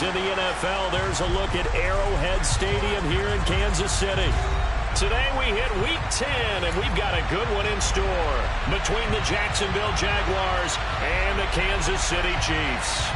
In the NFL, there's a look at Arrowhead Stadium here in Kansas City. Today we hit Week 10, and we've got a good one in store between the Jacksonville Jaguars and the Kansas City Chiefs.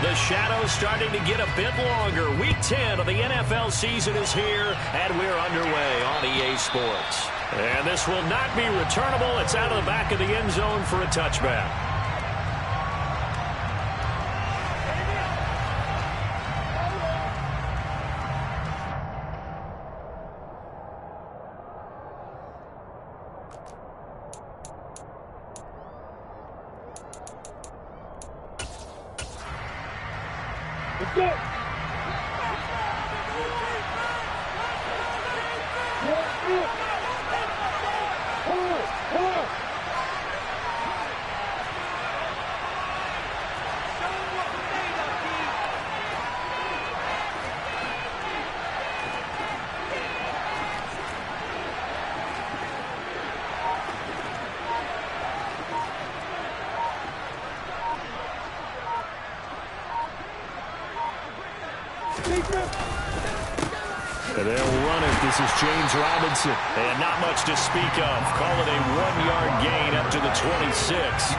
The shadow's starting to get a bit longer. Week 10 of the NFL season is here, and we're underway on EA Sports. And this will not be returnable. It's out of the back of the end zone for a touchback. Let's go. And they'll run it. This is James Robinson. And not much to speak of. Call it a 1-yard gain up to the 26.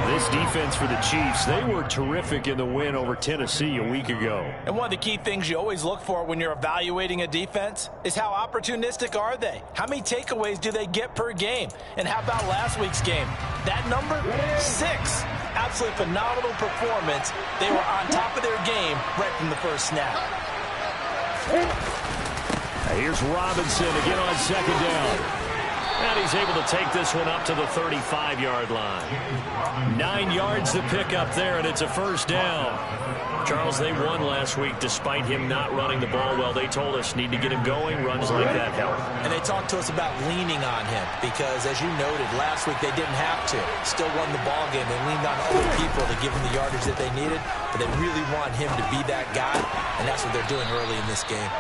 This defense for the Chiefs, they were terrific in the win over Tennessee a week ago. And one of the key things you always look for when you're evaluating a defense is how opportunistic are they? How many takeaways do they get per game? And how about last week's game? That number? 6. Absolutely phenomenal performance. They were on top of their game right from the first snap. Here's Robinson again on second down. And he's able to take this one up to the 35-yard line. 9 yards to pick up there, and it's a first down. Charles, they won last week despite him not running the ball well. They told us need to get him going. Runs like that help. And they talked to us about leaning on him because, as you noted, last week they didn't have to. Still won the ball game. They leaned on other people to give them the yardage that they needed, but they really want him to be that guy, and that's what they're doing early in this game.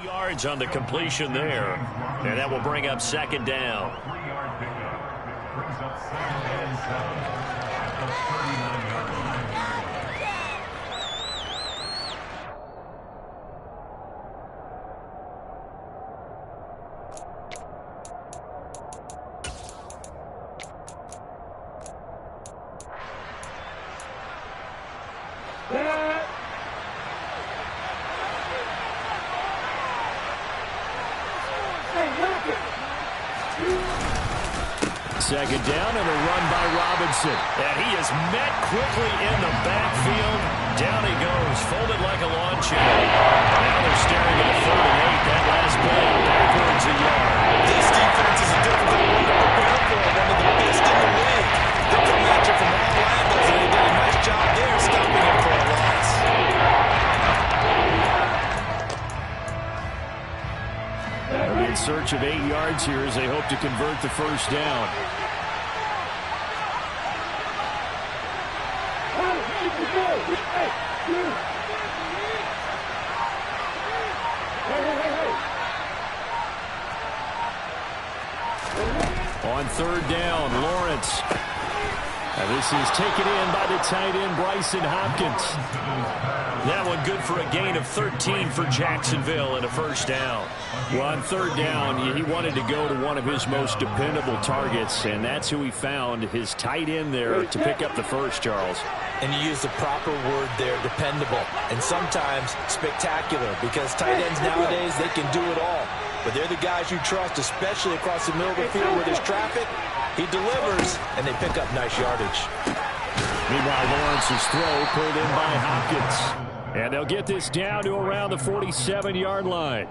Yards on the completion there, and that will bring up second down. second down and a run by Robinson. And he is met quickly in the backfield. Down he goes, folded like a lawn chair. Now they're staring at a 3rd and 8. That last play backwards a yard. This defense is a difficult one to prepare for. One of the best in the league. They come at you from all angles, and they did a nice job there stopping him for a loss. They'll be in search of 8 yards here as they hope to convert the first down. On 3rd down, Lawrence. And this is taken in by the tight end, Bryson Hopkins. That one good for a gain of 13 for Jacksonville and a first down. Well, on 3rd down, he wanted to go to one of his most dependable targets, and that's who he found, his tight end there to pick up the first, Charles. And you use the proper word there, dependable, and sometimes spectacular, because tight ends nowadays, they can do it all. But they're the guys you trust, especially across the middle of the field where there's traffic. He delivers, and they pick up nice yardage. Meanwhile, Lawrence's throw pulled in by Hopkins. And they'll get this down to around the 47-yard line.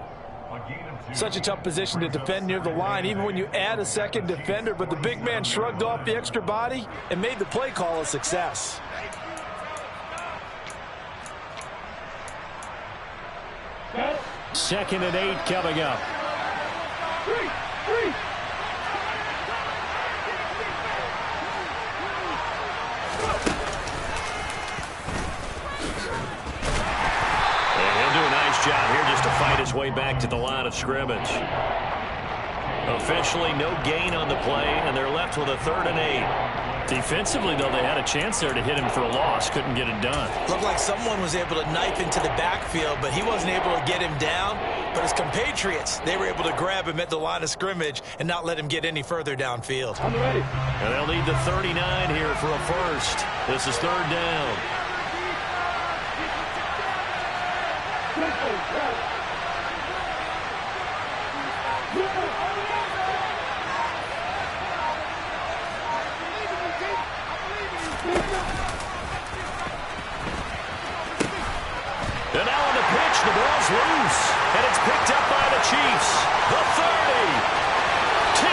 Such a tough position to defend near the line, even when you add a second defender. But the big man shrugged off the extra body and made the play call a success. Second and 8 coming up. Job here just to fight his way back to the line of scrimmage. Officially no gain on the play, and they're left with a 3rd and 8. Defensively, though, they had a chance there to hit him for a loss. Couldn't get it done. Looked like someone was able to knife into the backfield, but he wasn't able to get him down. But his compatriots, they were able to grab him at the line of scrimmage and not let him get any further downfield. I'm ready. And they'll need the 39 here for a first. This is 3rd down. And now on the pitch, the ball's loose. And it's picked up by the Chiefs. The 30, 10,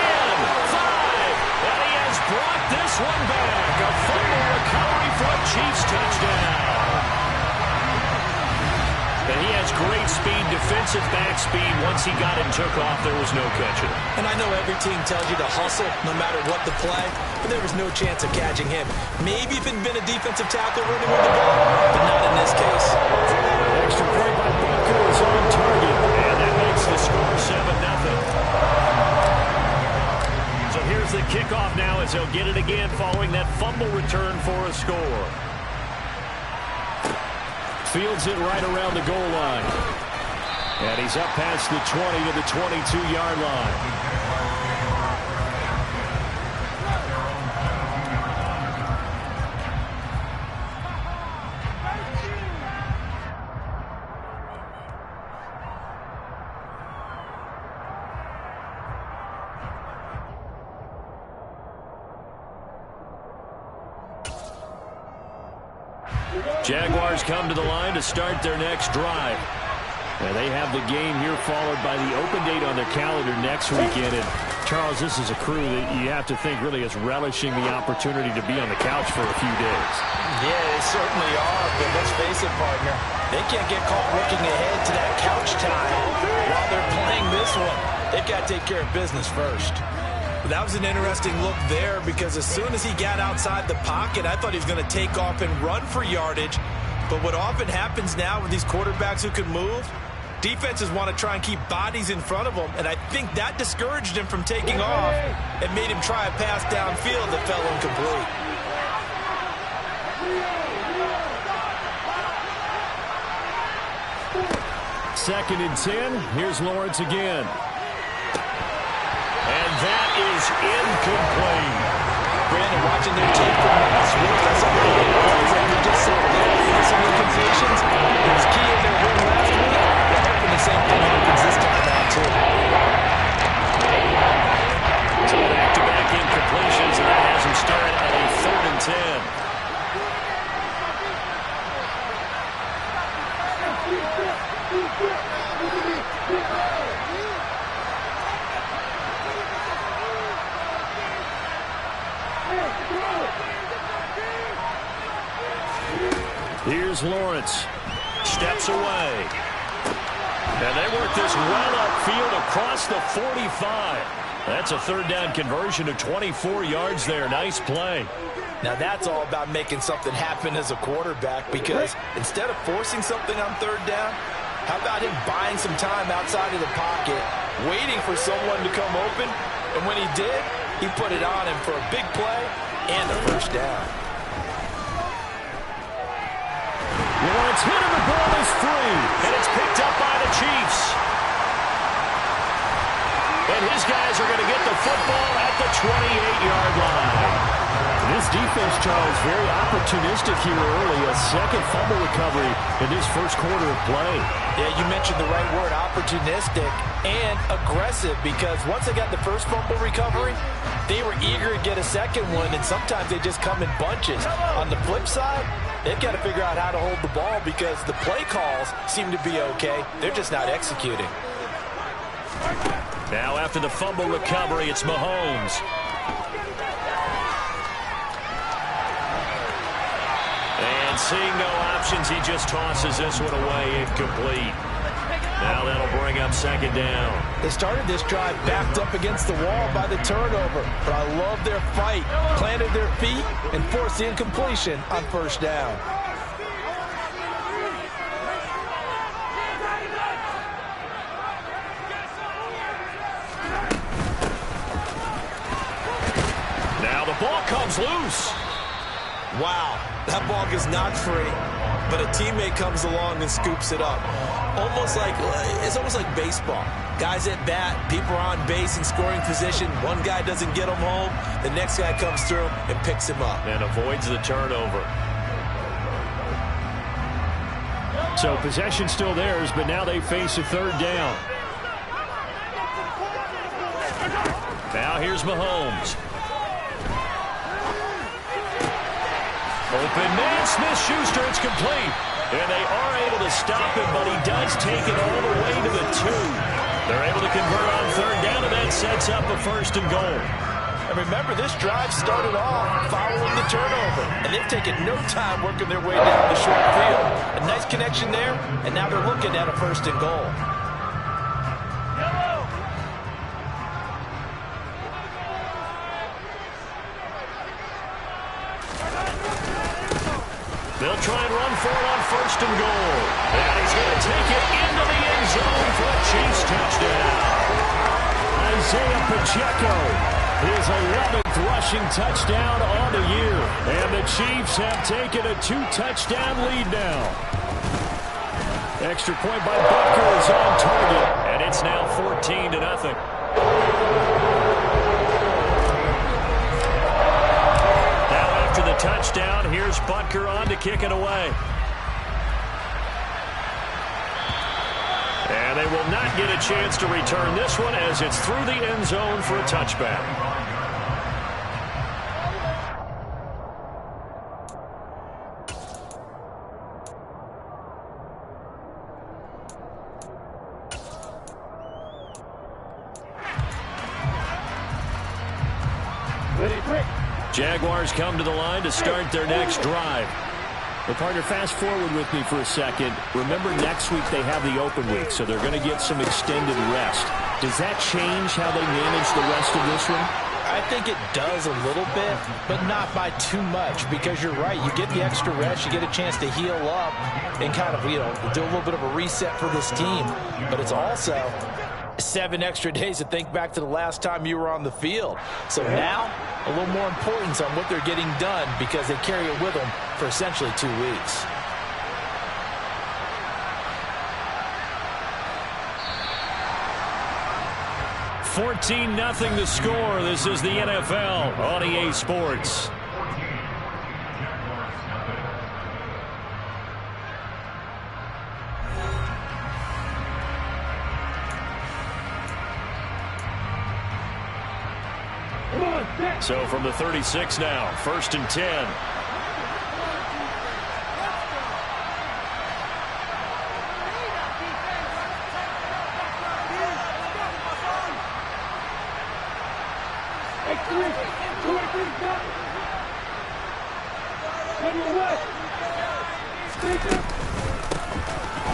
5. And he has brought this one back. A fumble recovery for a Chiefs touchdown. And he has great speed, defensive back speed. Once he got it and took off, there was no catching him. And I know every team tells you to hustle no matter what the play, but there was no chance of catching him. Maybe if it had been a defensive tackle running with the ball, but not in this case. Extra point by Bunker is on target, and that makes the score 7-0. So here's the kickoff now as they'll get it again following that fumble return for a score. Fields it right around the goal line. And he's up past the 20 to the 22-yard line. Jaguars come to the line to start their next drive. And they have the game here followed by the open date on their calendar next weekend. And Charles, this is a crew that you have to think really is relishing the opportunity to be on the couch for a few days. Yeah, they certainly are, but let's face it, partner. They can't get caught looking ahead to that couch time while they're playing this one. They've got to take care of business first. That was an interesting look there because as soon as he got outside the pocket, I thought he was going to take off and run for yardage. But what often happens now with these quarterbacks who can move, defenses want to try and keep bodies in front of them, and I think that discouraged him from taking off and made him try a pass downfield that fell incomplete. Second and 10. Here's Lawrence again. And that is incomplete. Brandon, watching their tape from last week, I saw the plays like we just saw there. Some incompletions. It was key in their win last week. They're hoping the same thing happens consistently now, too. So back-to-back incompletions Here's Lawrence. Steps away. And they work this well upfield across the 45. That's a third down conversion of 24 yards there. Nice play. Now that's all about making something happen as a quarterback, because instead of forcing something on third down, how about him buying some time outside of the pocket, waiting for someone to come open, and when he did, he put it on him for a big play and a first down. Lawrence hit him, the ball is free, and it's picked up by the Chiefs. And his guys are going to get the football at the 28-yard line. This defense, Charles, very opportunistic here early. A second fumble recovery in this first quarter of play. Yeah, you mentioned the right word, opportunistic and aggressive, because once they got the first fumble recovery, they were eager to get a second one, and sometimes they just come in bunches. On the flip side, they've got to figure out how to hold the ball, because the play calls seem to be okay. They're just not executing. Now after the fumble recovery, it's Mahomes. And seeing no options, he just tosses this one away, incomplete. Now that'll bring up second down. They started this drive backed up against the wall by the turnover, but I love their fight, planted their feet, and forced the incompletion on first down. Now the ball comes loose. Wow, that ball gets knocked free, but a teammate comes along and scoops it up. It's almost like baseball. Guys at bat, people are on base in scoring position. One guy doesn't get him home, the next guy comes through and picks him up. And avoids the turnover. So possession still theirs, but now they face a third down. Now here's Mahomes. Open man, Smith-Schuster, it's complete. And they are able to stop him, but he does take it all the way to the 2. They're able to convert on third down, and that sets up a first and goal. And remember, this drive started off following the turnover, and they've taken no time working their way down the short field. A nice connection there, and now they're looking at a first and goal. They'll try and run for it on first and goal. And he's going to take it into the end zone for a Chiefs touchdown. Isaiah Pacheco, his 11th rushing touchdown on the year. And the Chiefs have taken a 2-touchdown lead now. Extra point by Butker is on target. And it's now 14-0. After the touchdown, here's Butker on to kick it away. And they will not get a chance to return this one as it's through the end zone for a touchback. Jaguars come to the line to start their next drive. Well, partner, fast forward with me for a second. Remember, next week they have the open week, so they're going to get some extended rest. Does that change how they manage the rest of this one? I think it does a little bit, but not by too much, because you're right. You get the extra rest, you get a chance to heal up and kind of, do a little bit of a reset for this team. But it's also 7 extra days to think back to the last time you were on the field. So now, a little more importance on what they're getting done, because they carry it with them for essentially 2 weeks. $14-0 the score. This is the NFL on EA Sports. So from the 36 now, 1st and 10.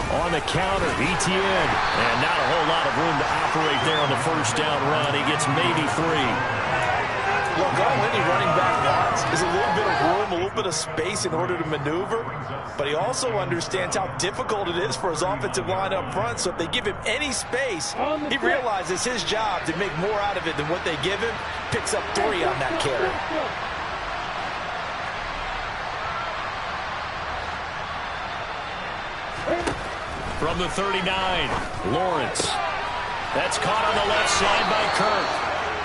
On the counter, Etienne. And not a whole lot of room to operate there on the first down run. He gets maybe 3. Look, all any running back wants is a little bit of room, a little bit of space in order to maneuver. But he also understands how difficult it is for his offensive line up front. So if they give him any space, he realizes his job to make more out of it than what they give him. Picks up 3 on that carry. From the 39, Lawrence. That's caught on the left side by Kirk.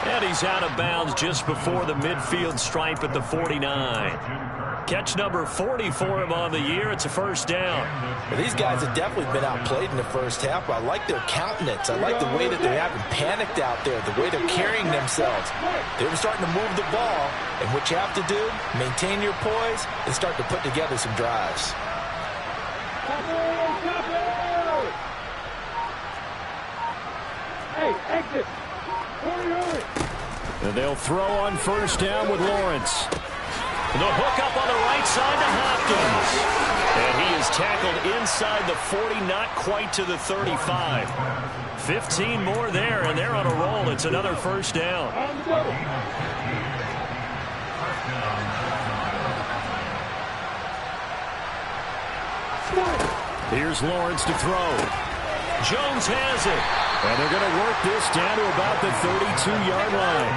And he's out of bounds just before the midfield stripe at the 49. Catch number 40 for him on the year. It's a first down. Well, these guys have definitely been outplayed in the first half, but I like their countenance. I like the way that they haven't panicked out there, the way they're carrying themselves. They're starting to move the ball, and what you have to do, maintain your poise and start to put together some drives. Hey, exit. And they'll throw on first down with Lawrence. The hook up on the right side to Hopkins. And he is tackled inside the 40, not quite to the 35. 15 more there, and they're on a roll. It's another first down. Here's Lawrence to throw. Jones has it. And they're going to work this down to about the 32-yard line.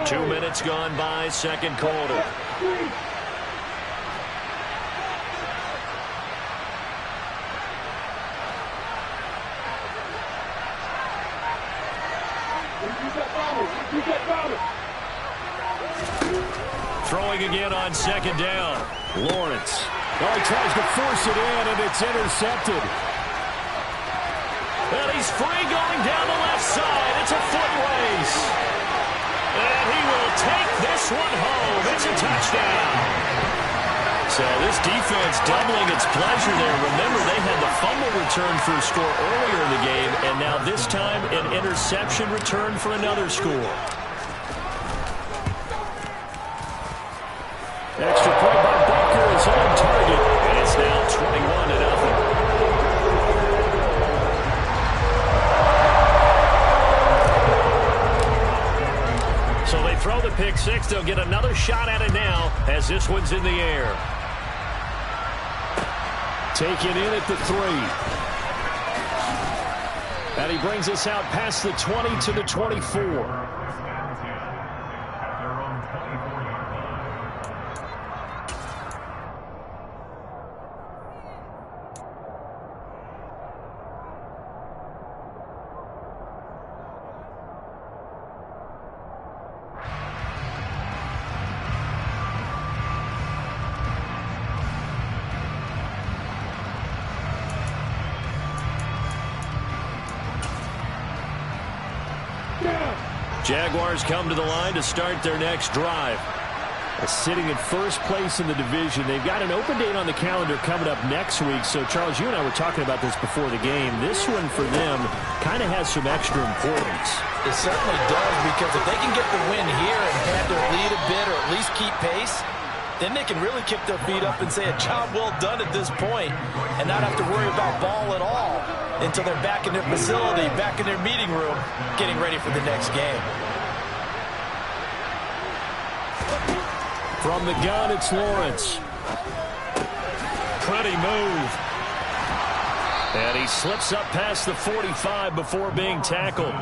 2 minutes gone by, second quarter. Throwing again on second down. Lawrence. Oh, he tries to force it in, and it's intercepted. And he's free going down the left side. It's a foot race. And he will take this one home. It's a touchdown. So this defense doubling its pleasure there. Remember, they had the fumble return for a score earlier in the game, and now this time an interception return for another score. Extra point by Baker is on target, and it's now 21-0. So they throw the pick six. They'll get another shot at it now as this one's in the air. Taken in at the 3. And he brings us out past the 20 to the 24. Jaguars come to the line to start their next drive. Sitting in first place in the division. They've got an open date on the calendar coming up next week. So, Charles, you and I were talking about this before the game. This one for them kind of has some extra importance. It certainly does, because if they can get the win here and have their lead a bit or at least keep pace, then they can really kick their feet up and say a job well done at this point and not have to worry about ball at all until they're back in their facility, back in their meeting room, getting ready for the next game. From the gun, it's Lawrence. Pretty move. And he slips up past the 45 before being tackled.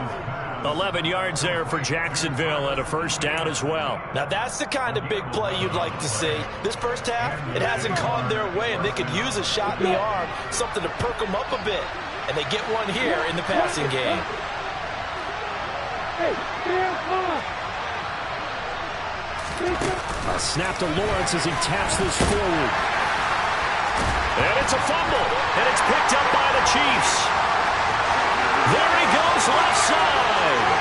11 yards there for Jacksonville and a first down as well. Now that's the kind of big play you'd like to see. This first half, it hasn't gone their way, and they could use a shot in the arm, something to perk them up a bit. And they get one here in the passing game. A snap to Lawrence as he taps this forward. And it's a fumble, and it's picked up by the Chiefs. There he goes, left side.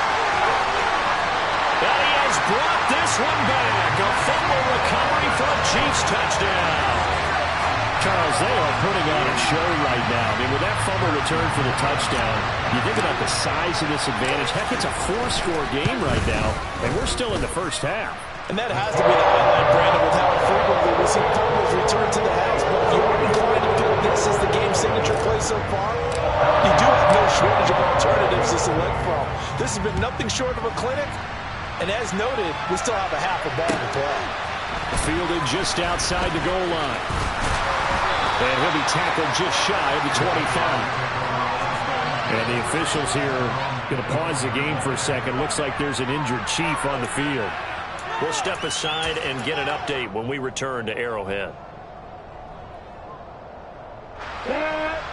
And he has brought this one back. A fumble recovery for a Chiefs touchdown. Charles, they are putting on a show right now. I mean, with that fumble return for the touchdown, you think about the size of this advantage. Heck, it's a 4-score game right now, and we're still in the first half. And that has to be the highlight, Brandon, with how frequently we see fumbles return to the house. But if you are inclined to feel this is the game signature play so far, you do have no shortage of alternatives to select from. This has been nothing short of a clinic. And as noted, we still have a half a ball to play. Fielded just outside the goal line. And he'll be tackled just shy of the 25. And the officials here going to pause the game for a second. Looks like there's an injured Chief on the field. We'll step aside and get an update when we return to Arrowhead.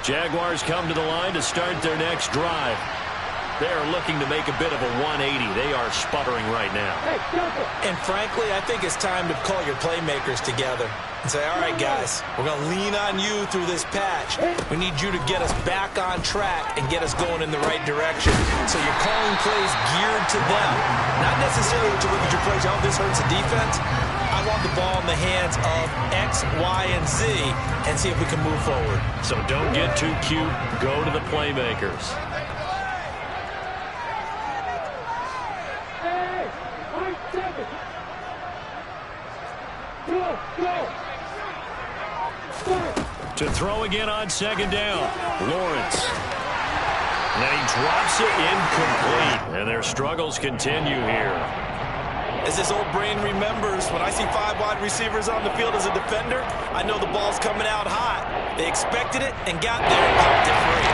Jaguars come to the line to start their next drive. They are looking to make a bit of a 180. They are sputtering right now. And frankly, I think it's time to call your playmakers together and say, all right, guys, we're going to lean on you through this patch. We need you to get us back on track and get us going in the right direction. So you're calling plays geared to them. Not necessarily to look at your plays, oh, this hurts the defense. I want the ball in the hands of X, Y, and Z and see if we can move forward. So don't get too cute. Go to the playmakers. To throw again on second down, Lawrence. And then he drops it incomplete. And their struggles continue here. As this old brain remembers, when I see 5 wide receivers on the field as a defender, I know the ball's coming out hot. They expected it and got there and popped it free.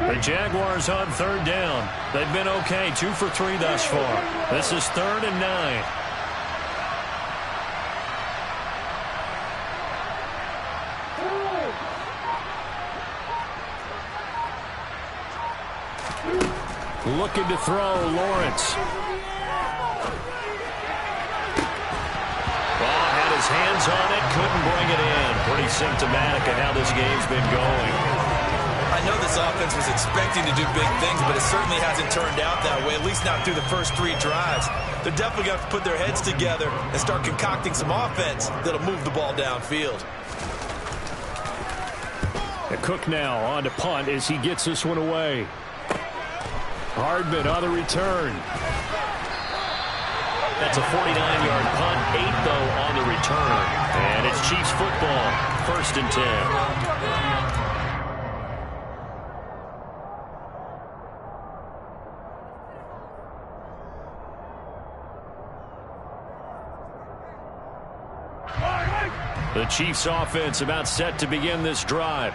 The Jaguars on third down. They've been okay, 2 for 3 thus far. This is 3rd and 9. Looking to throw, Lawrence. Well, had his hands on it, couldn't bring it in. Pretty symptomatic of how this game's been going. I know this offense was expecting to do big things, but it certainly hasn't turned out that way, at least not through the first 3 drives. They're definitely going to have to put their heads together and start concocting some offense that'll move the ball downfield. Cook now on to punt as he gets this one away. Hardman on the return. That's a 49-yard punt, 8 though on the return. And it's Chiefs football, 1st and 10. The Chiefs offense about set to begin this drive.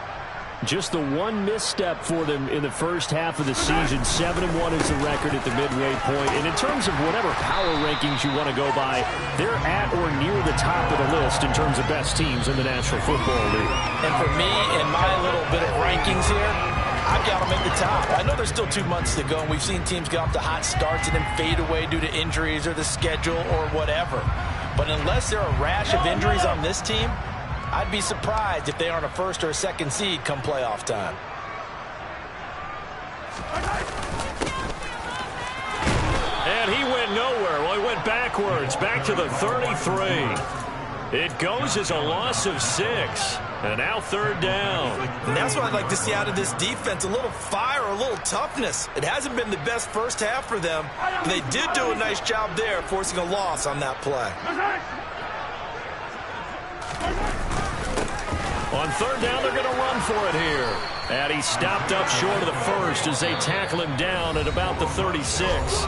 Just the one misstep for them in the first half of the season. 7-1 is the record at the midway point. And in terms of whatever power rankings you want to go by, they're at or near the top of the list in terms of best teams in the National Football League. And for me, in my little bit of rankings here, I've got them at the top. I know there's still 2 months to go, and we've seen teams get off to hot starts and then fade away due to injuries or the schedule or whatever. But unless there are a rash of injuries on this team, I'd be surprised if they aren't a 1st or a 2nd seed come playoff time. And he went nowhere. Well, he went backwards, back to the 33. It goes as a loss of 6. And now 3rd down. And that's what I'd like to see out of this defense. A little fire, a little toughness. It hasn't been the best first half for them. But they did do a nice job there, forcing a loss on that play. On 3rd down, they're going to run for it here. And he stopped up short of the 1st as they tackle him down at about the 36.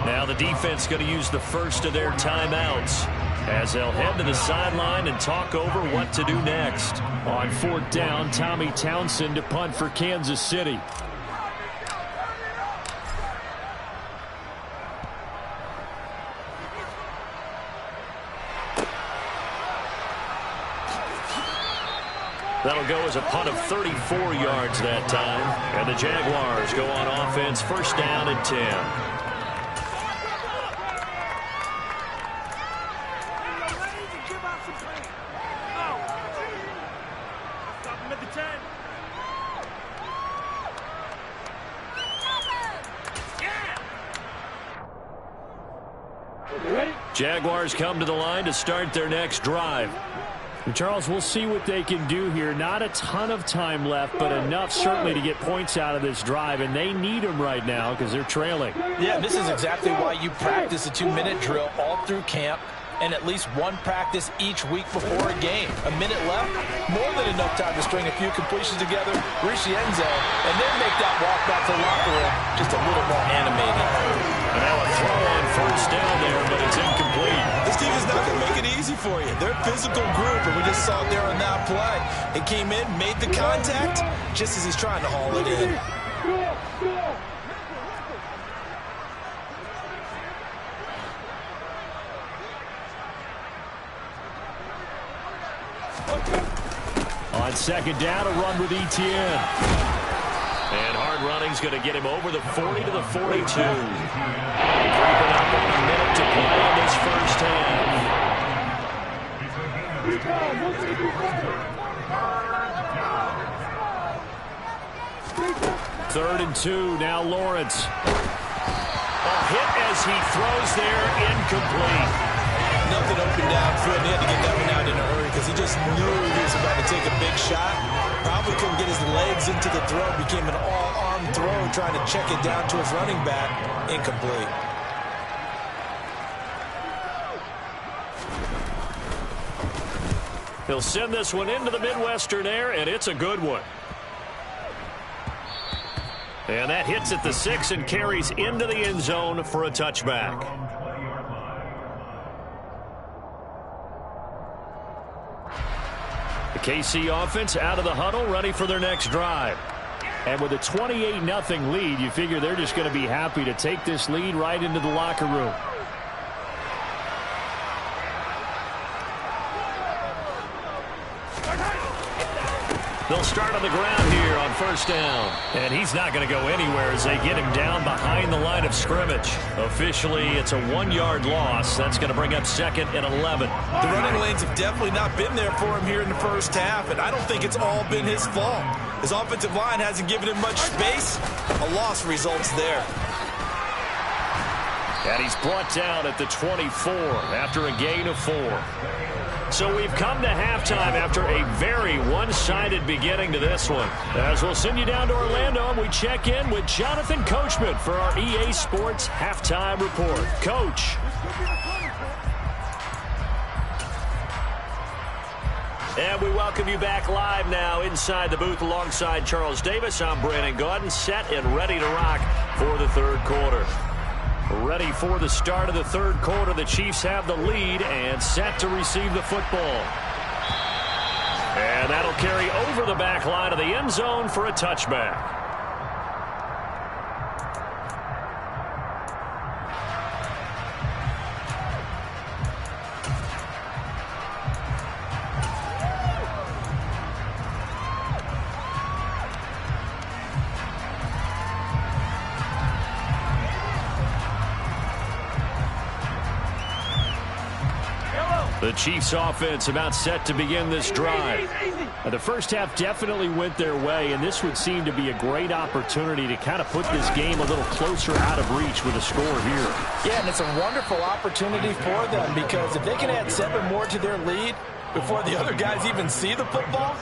Now the defense going to use the first of their timeouts as they'll head to the sideline and talk over what to do next. On 4th down, Tommy Townsend to punt for Kansas City. That'll go as a punt of 34 yards that time. And the Jaguars go on offense, 1st down and 10. Jaguars come to the line to start their next drive. And Charles, we'll see what they can do here. Not a ton of time left, but enough certainly to get points out of this drive, and they need them right now because they're trailing. Yeah, this is exactly why you practice a 2-minute drill all through camp and at least one practice each week before a game. A minute left, more than enough time to string a few completions together, reach the end zone, and then make that walk back to the locker room just a little more animated. And now a throw on first down there, but it's incomplete. This team is not going to make it easy for you. They're a physical group, and we just saw it there on that play. It came in, made the contact, just as he's trying to haul it in. On second down, a run with Etienne. And hard running's going to get him over the 40 to the 42. Creeping up on a minute to play in this first half. 3rd and 2, now Lawrence. A hit as he throws there, incomplete. Nothing open downfield. He had to get that one out in a hurry because he just knew he was about to take a big shot. Probably couldn't get his legs into the throw. Became an all-arm throw trying to check it down to his running back. Incomplete. He'll send this one into the Midwestern air, and it's a good one. And that hits at the 6 and carries into the end zone for a touchback. The KC offense out of the huddle, ready for their next drive. And with a 28-0 lead, you figure they're just going to be happy to take this lead right into the locker room. They'll start on the ground here on first down. And he's not going to go anywhere as they get him down behind the line of scrimmage. Officially, it's a 1-yard loss. That's going to bring up 2nd and 11. The running lanes have definitely not been there for him here in the first half, and I don't think it's all been his fault. His offensive line hasn't given him much space. A loss results there. And he's brought down at the 24 after a gain of 4. So we've come to halftime after a very one-sided beginning to this one. As we'll send you down to Orlando, and we check in with Jonathan Coachman for our EA Sports Halftime Report. Coach. And we welcome you back live now inside the booth alongside Charles Davis. I'm Brandon Gaudin, set and ready to rock for the third quarter. Ready for the start of the third quarter. The Chiefs have the lead and set to receive the football. And that'll carry over the back line of the end zone for a touchback. The Chiefs offense about set to begin this drive. The first half definitely went their way, and this would seem to be a great opportunity to kind of put this game a little closer out of reach with a score here. Yeah, and it's a wonderful opportunity for them because if they can add 7 more to their lead before the other guys even see the football,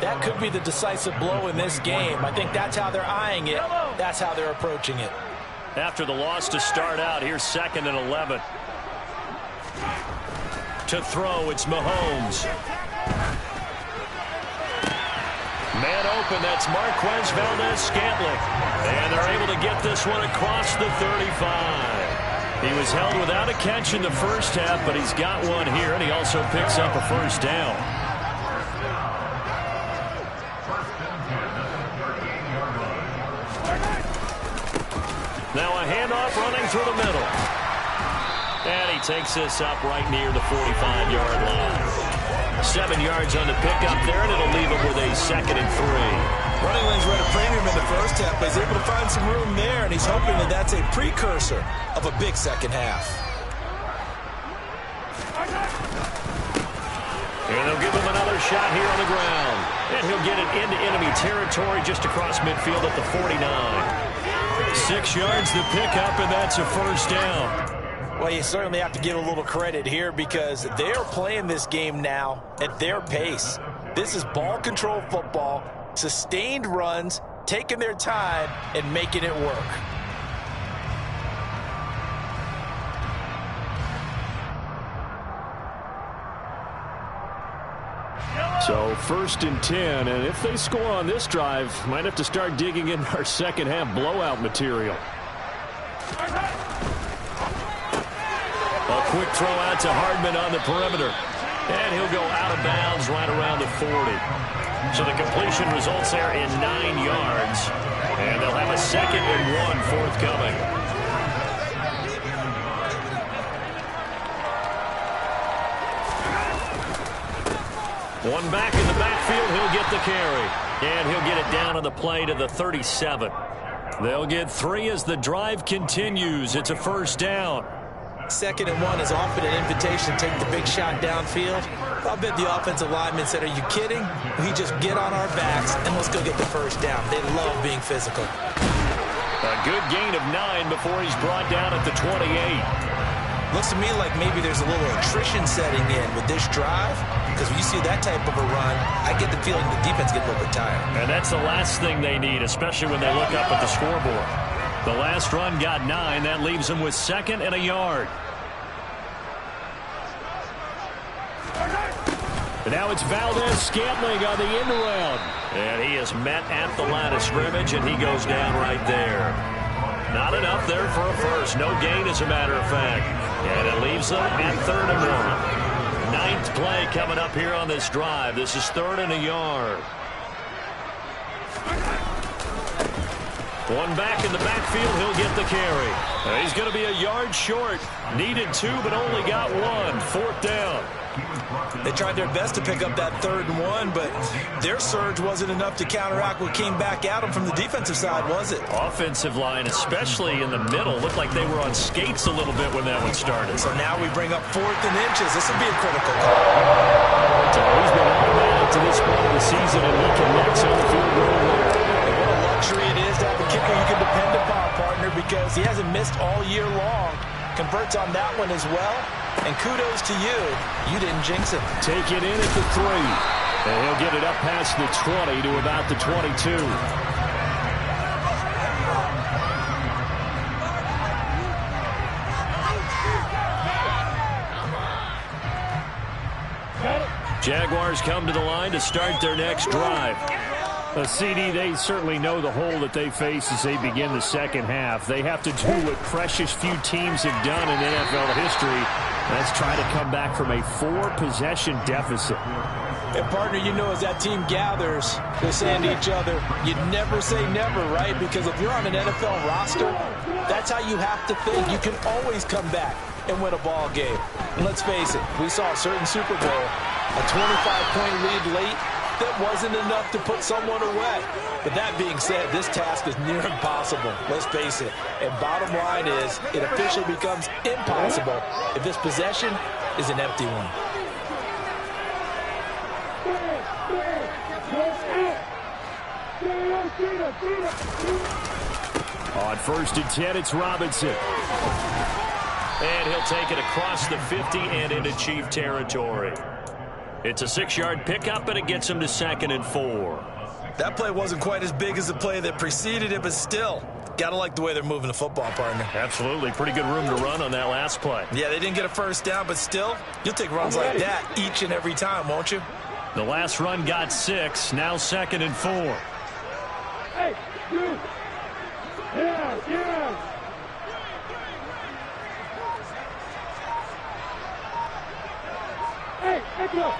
that could be the decisive blow in this game. I think that's how they're eyeing it. That's how they're approaching it. After the loss to start out, here's 2nd and 11. To throw, it's Mahomes. Man open, that's Marquez Valdez-Scantling. And they're able to get this one across the 35. He was held without a catch in the first half, but he's got one here, and he also picks up a first down. Now a handoff running through the middle. And he takes this up right near the 45-yard line. 7 yards on the pickup there, and it'll leave him with a 2nd and 3. Running lanes were at a premium in the first half, but he's able to find some room there, and he's hoping that that's a precursor of a big second half. And they'll give him another shot here on the ground. And he'll get it into enemy territory just across midfield at the 49. 6 yards the pickup, and that's a first down. Well, you certainly have to give a little credit here because they're playing this game now at their pace. This is ball control football, sustained runs, taking their time and making it work. So 1st and 10, and if they score on this drive, might have to start digging in our second half blowout material. A quick throw out to Hardman on the perimeter. And he'll go out of bounds right around the 40. So the completion results there in 9 yards. And they'll have a 2nd and 1 forthcoming. One back in the backfield, he'll get the carry. And he'll get it down on the play to the 37. They'll get 3 as the drive continues. It's a 1st down. 2nd and 1 is often an invitation to take the big shot downfield. I'll bet the offensive lineman said, are you kidding? We just get on our backs and let's go get the 1st down. They love being physical. A good gain of 9 before he's brought down at the 28. Looks to me like maybe there's a little attrition setting in with this drive, because when you see that type of a run, I get the feeling the defense gets a little bit tired. And that's the last thing they need, especially when they look up at the scoreboard. The last run got 9. That leaves them with 2nd and a yard. And now it's Valdez-Scantling on the end around. And he is met at the line of scrimmage, and he goes down right there. Not enough there for a first. No gain, as a matter of fact. And it leaves them at 3rd and 1. 9th play coming up here on this drive. This is 3rd and a yard. One back in the backfield. He'll get the carry. He's going to be a yard short. Needed 2, but only got 1. 4th down. They tried their best to pick up that 3rd and 1, but their surge wasn't enough to counteract what came back at them from the defensive side, was it? Offensive line, especially in the middle, looked like they were on skates a little bit when that one started. So now we bring up 4th and inches. This will be a critical call. So he's been automatic to this point of the season, and he connects on the field goal there. And what a luxury it is to have a kicker you can depend upon, partner, because he hasn't missed all year long. Converts on that one as well. And kudos to you. You didn't jinx it. Take it in at the 3. And he'll get it up past the 20 to about the 22. Jaguars come to the line to start their next drive. CD, they certainly know the hole that they face as they begin the second half. They have to do what precious few teams have done in NFL history. That's try to come back from a 4-possession deficit. And, partner, you know, as that team gathers, they're saying to each other, you never say never, right? Because if you're on an NFL roster, that's how you have to think. You can always come back and win a ball game. And let's face it, we saw a certain Super Bowl, a 25-point lead late, that wasn't enough to put someone away. But that being said, this task is near impossible. Let's face it. And bottom line is, it officially becomes impossible if this possession is an empty one. On 1st and 10, it's Robinson. And he'll take it across the 50 and into Chief territory. It's a 6-yard pickup, and it gets him to 2nd and 4. That play wasn't quite as big as the play that preceded it, but still, got to like the way they're moving the football, partner. Absolutely. Pretty good room to run on that last play. Yeah, they didn't get a 1st down, but still, you'll take runs like that each and every time, won't you? The last run got 6. Now 2nd and 4. Hey, you. Yeah. Hey, let's go.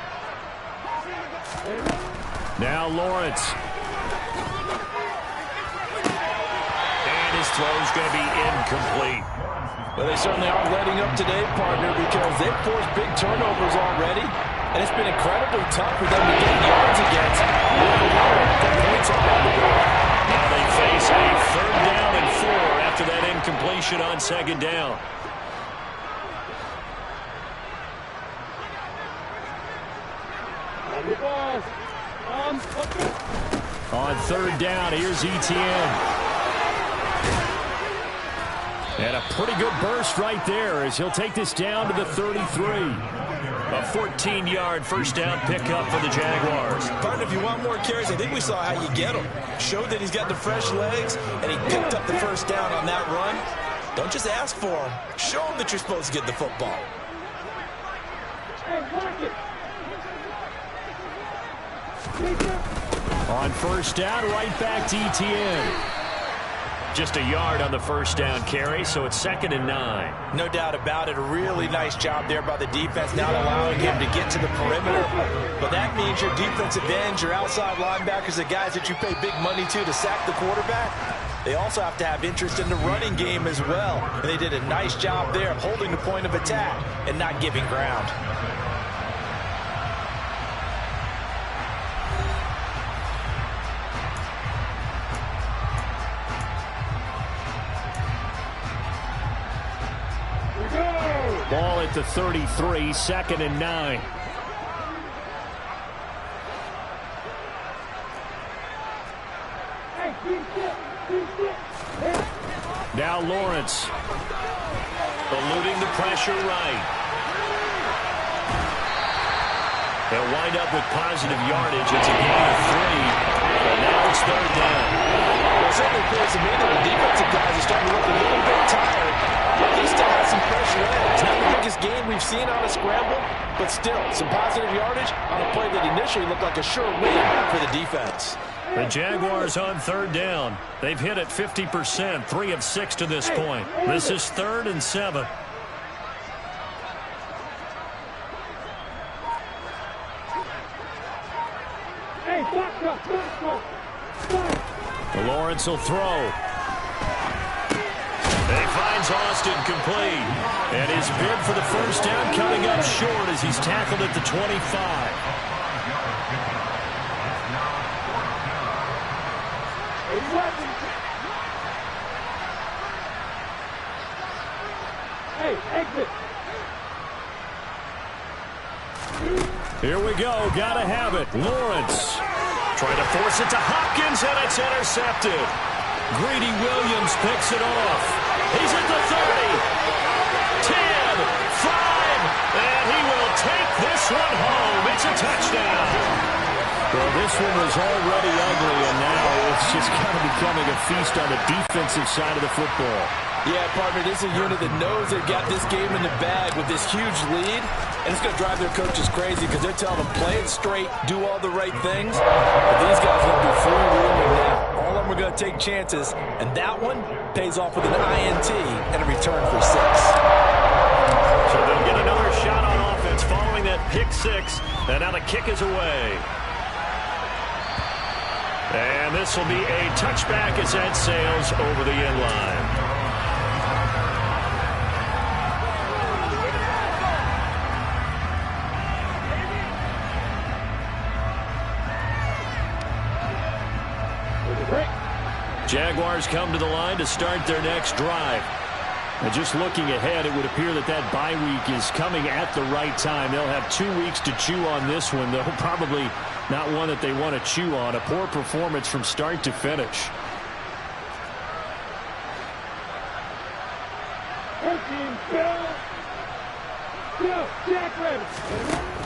Now Lawrence. And his throw's going to be incomplete. Well, they certainly are letting up today, partner, because they've forced big turnovers already, and it's been incredibly tough for them to get yards against. Points on the board. Now they face a 3rd down and 4 after that incompletion on 2nd down. On 3rd down, here's Etienne. And a pretty good burst right there as he'll take this down to the 33. A 14-yard first down pickup for the Jaguars. Partner, if you want more carries, I think we saw how you get them. Showed that he's got the fresh legs, and he picked up the first down on that run. Don't just ask for him. Show him that you're supposed to get the football. On first down, right back to ETN. Just a yard on the first down carry, so it's 2nd and 9. No doubt about it. A really nice job there by the defense, not allowing him to get to the perimeter. But that means your defensive ends, your outside linebackers, the guys that you pay big money to sack the quarterback, they also have to have interest in the running game as well. And they did a nice job there of holding the point of attack and not giving ground. Ball at the 33, 2nd and 9. Now Lawrence. Eluding the pressure right. They'll wind up with positive yardage. It's a gain of 3. And now it's 3rd down. Well, it certainly appears to me that the defensive guys are starting to look a little bit tired. He still has some fresh legs. Not the biggest gain we've seen on a scramble, but still some positive yardage on a play that initially looked like a sure win for the defense. The Jaguars on 3rd down. They've hit it 50%, 3 of 6 to this point. This is 3rd and 7. Lawrence will throw. He finds Austin complete. And his bid for the first down coming up short as he's tackled at the 25. Hey, exit. Here we go. Gotta have it. Lawrence. Trying to force it to Hopkins, and it's intercepted. Greedy Williams picks it off. He's at the 30. 10, 5, and he will take this one home. It's a touchdown. Well, this one was already ugly, and now it's just kind of becoming a feast on the defensive side of the football. Yeah, partner, this is a unit that knows they've got this game in the bag with this huge lead, and it's going to drive their coaches crazy because they're telling them, play it straight, do all the right things. But these guys are going to be free-wheeling now. All of them are going to take chances, and that one pays off with an INT and a return for 6. So they'll get another shot on offense following that pick 6, and now the kick is away. And this will be a touchback as that sails over the end line. Jaguars come to the line to start their next drive. And just looking ahead, it would appear that that bye week is coming at the right time. They'll have 2 weeks to chew on this one, though probably not one that they want to chew on. A poor performance from start to finish.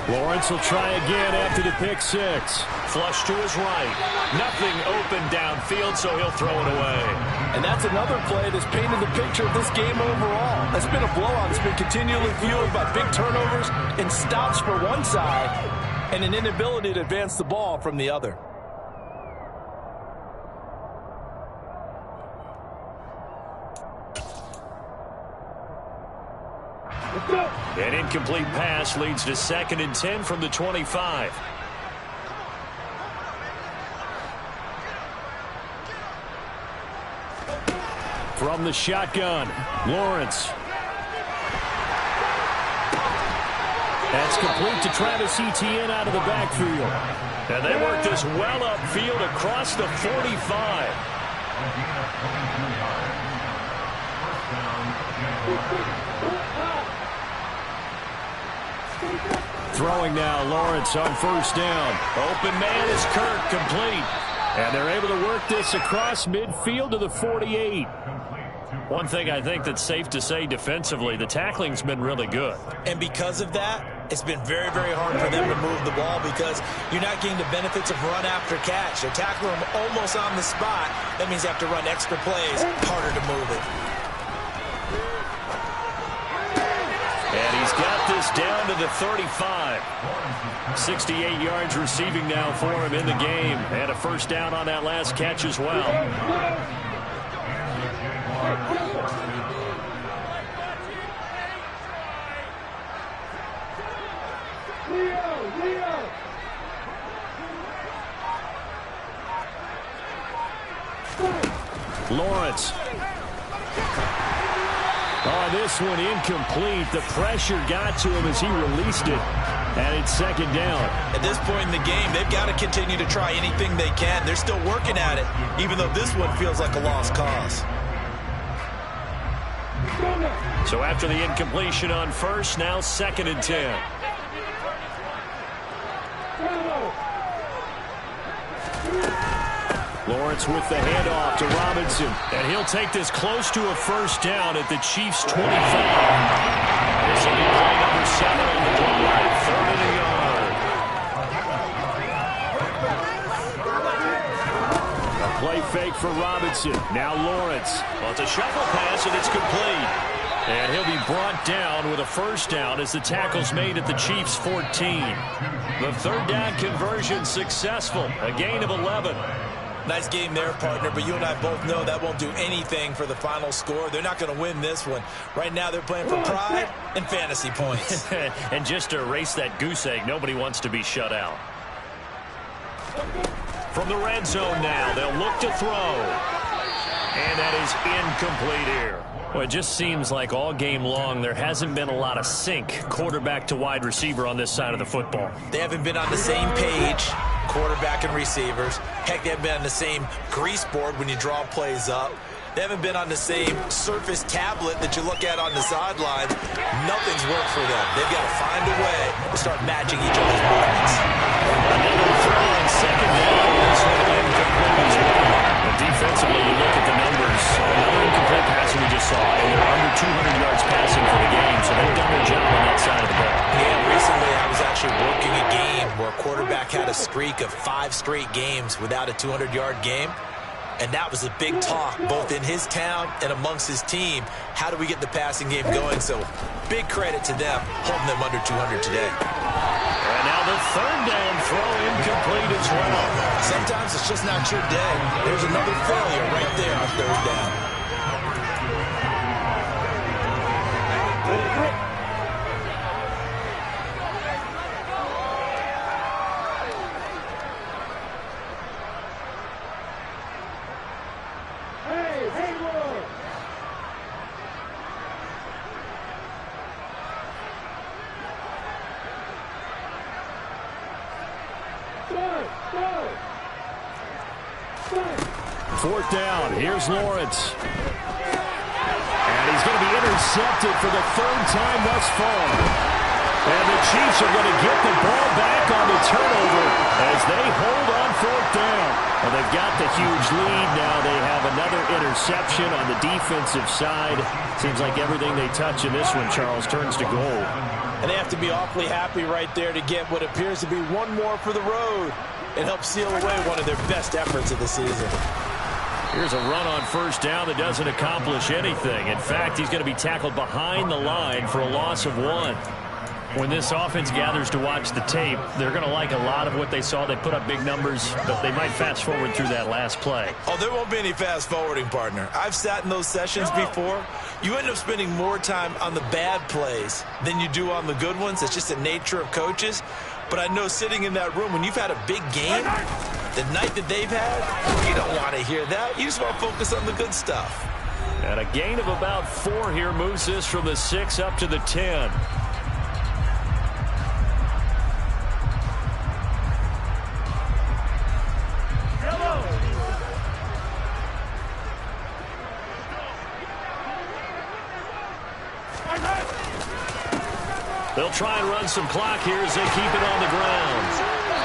Lawrence will try again after the pick 6. Flush to his right. Nothing open downfield, so he'll throw it away. And that's another play that's painted the picture of this game overall. It's been a blowout. It's been continually fueled by big turnovers and stops for one side and an inability to advance the ball from the other. An incomplete pass leads to 2nd and 10 from the 25. From the shotgun, Lawrence. That's complete to Travis Etienne out of the backfield. And they work this well upfield across the 45. Throwing now, Lawrence on first down. Open man is Kirk, complete. And they're able to work this across midfield to the 48. One thing I think that's safe to say defensively, the tackling's been really good. And because of that, it's been very, very hard for them to move the ball because you're not getting the benefits of run after catch. They're tackling them almost on the spot. That means they have to run extra plays, harder to move it. And he's got this down to the 35. 68 yards receiving now for him in the game. And a first down on that last catch as well. Lawrence. Oh, this one incomplete. The pressure got to him as he released it. And it's second down. At this point in the game, they've got to continue to try anything they can. They're still working at it, even though this one feels like a lost cause. So after the incompletion on first, now second and 10. Lawrence with the handoff to Robinson. And he'll take this close to a first down at the Chiefs' 25. This will be play number 7 on the board. Third and a yard. A play fake for Robinson. Now Lawrence. Well, it's a shuffle pass, and it's complete. And he'll be brought down with a first down as the tackle's made at the Chiefs' 14. The third down conversion successful. A gain of 11. Nice game there, partner, but you and I both know that won't do anything for the final score. They're not going to win this one. Right now, they're playing for pride and fantasy points. And just to erase that goose egg, nobody wants to be shut out. From the red zone now, they'll look to throw. And that is incomplete here. Well, it just seems like all game long there hasn't been a lot of sync quarterback to wide receiver on this side of the football. They haven't been on the same page, quarterback and receivers. Heck, they haven't been on the same grease board when you draw plays up. They haven't been on the same Surface tablet that you look at on the sidelines. Nothing's worked for them. They've got to find a way to start matching each other's movements. Another throw on second down. This one incomplete as well. But defensively, you look at the numbers. Another incomplete pass we just saw, and they're under 200 yards passing for the game, so they've done their job on that side of the ball. Yeah, recently I was actually working a game where a quarterback had a streak of 5 straight games without a 200-yard game. And that was a big talk, both in his town and amongst his team. How do we get the passing game going? So big credit to them, holding them under 200 today. And now the third down throw incomplete as well. Sometimes it's just not your day. There's another failure right there on third down. Fourth down. Here's Lawrence. And he's going to be intercepted for the third time thus far. And the Chiefs are going to get the ball back on the turnover as they hold on fourth down. Well, they've got the huge lead. Now they have another interception on the defensive side. Seems like everything they touch in this one, Charles, turns to gold. And they have to be awfully happy right there to get what appears to be one more for the road. It helps seal away one of their best efforts of the season. Here's a run on first down that doesn't accomplish anything. In fact, he's going to be tackled behind the line for a loss of 1. When this offense gathers to watch the tape, they're going to like a lot of what they saw. They put up big numbers, but they might fast forward through that last play. Oh, there won't be any fast forwarding, partner. I've sat in those sessions before. You end up spending more time on the bad plays than you do on the good ones. It's just the nature of coaches. But I know sitting in that room, when you've had a big game, the night that they've had, you don't want to hear that. You just want to focus on the good stuff. And a gain of about 4 here moves this from the 6 up to the 10. They'll try and run some clock here as they keep it on the ground.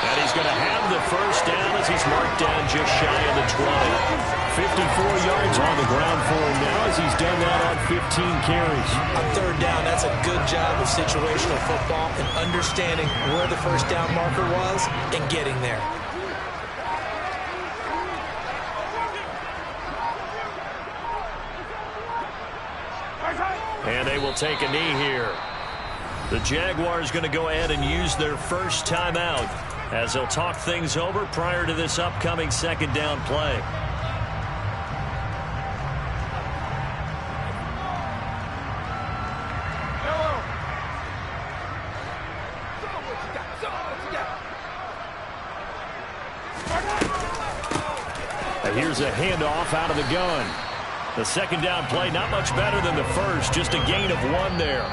And he's going to have the first down as he's marked down just shy of the 20. 54 yards on the ground for him now as he's done that on 15 carries. On third down, that's a good job of situational football and understanding where the first down marker was and getting there. And they will take a knee here. The Jaguars going to go ahead and use their first timeout as they'll talk things over prior to this upcoming second down play. And here's a handoff out of the gun. The second down play, not much better than the first, just a gain of 1 there.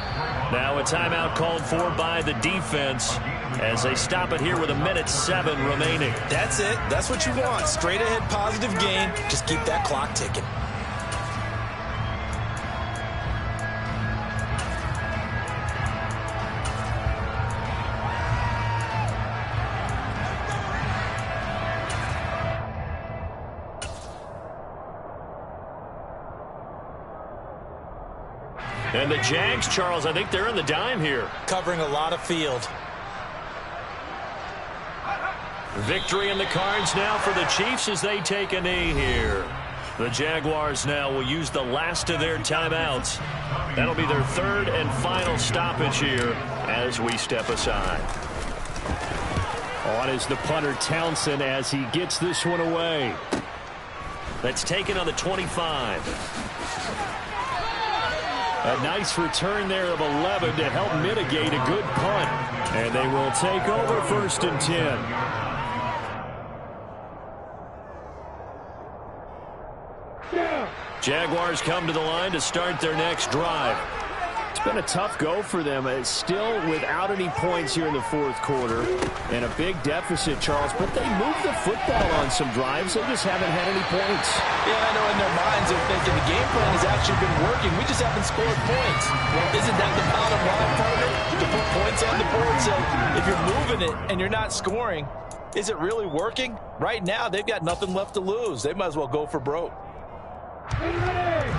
Now a timeout called for by the defense as they stop it here with 1:07 remaining. That's it. That's what you want. Straight ahead positive gain. Just keep that clock ticking. And the Jags, Charles, I think they're in the dime here. Covering a lot of field. Victory in the cards now for the Chiefs as they take a knee here. The Jaguars now will use the last of their timeouts. That'll be their third and final stoppage here as we step aside. On is the punter Townsend as he gets this one away. That's taken on the 25. A nice return there of 11 to help mitigate a good punt. And they will take over 1st and 10. Jaguars come to the line to start their next drive. It's been a tough go for them. It's still without any points here in the 4th quarter. And a big deficit, Charles. But they moved the football on some drives. They just haven't had any points. Yeah, I know in their minds they're thinking the game plan has actually been working. We just haven't scored points. Well, isn't that the bottom line part of it? To put points on the board. So if you're moving it and you're not scoring, is it really working? Right now, they've got nothing left to lose. They might as well go for broke.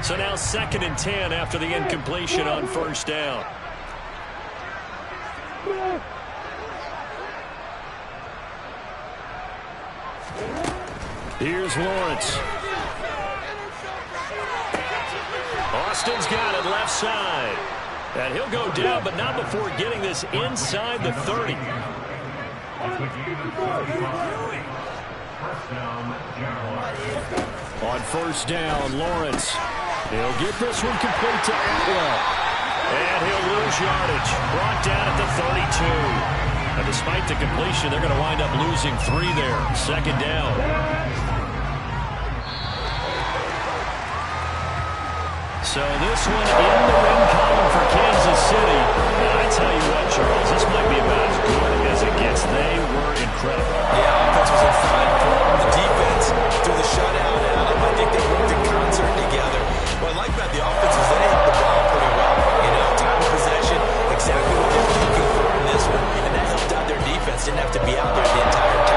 So now 2nd and 10 after the incompletion on 1st down. Here's Lawrence. Austin's got it left side. And he'll go down, but not before getting this inside the 30. On 1st down, Lawrence. He'll get this one complete to Atwell. And he'll lose yardage. Brought down at the 32. And despite the completion, they're going to wind up losing 3 there. 2nd down. So this one in the win column for Kansas City. And I tell you what, Charles, this might be about as good as it gets. They were incredible. Yeah, offense was in fine form. The defense threw the shutout at them. I think they worked in concert together. What I like about the offense is they hit the ball pretty well. You know, time of possession, exactly what they were looking for in this one. And that helped out their defense. Didn't have to be out there the entire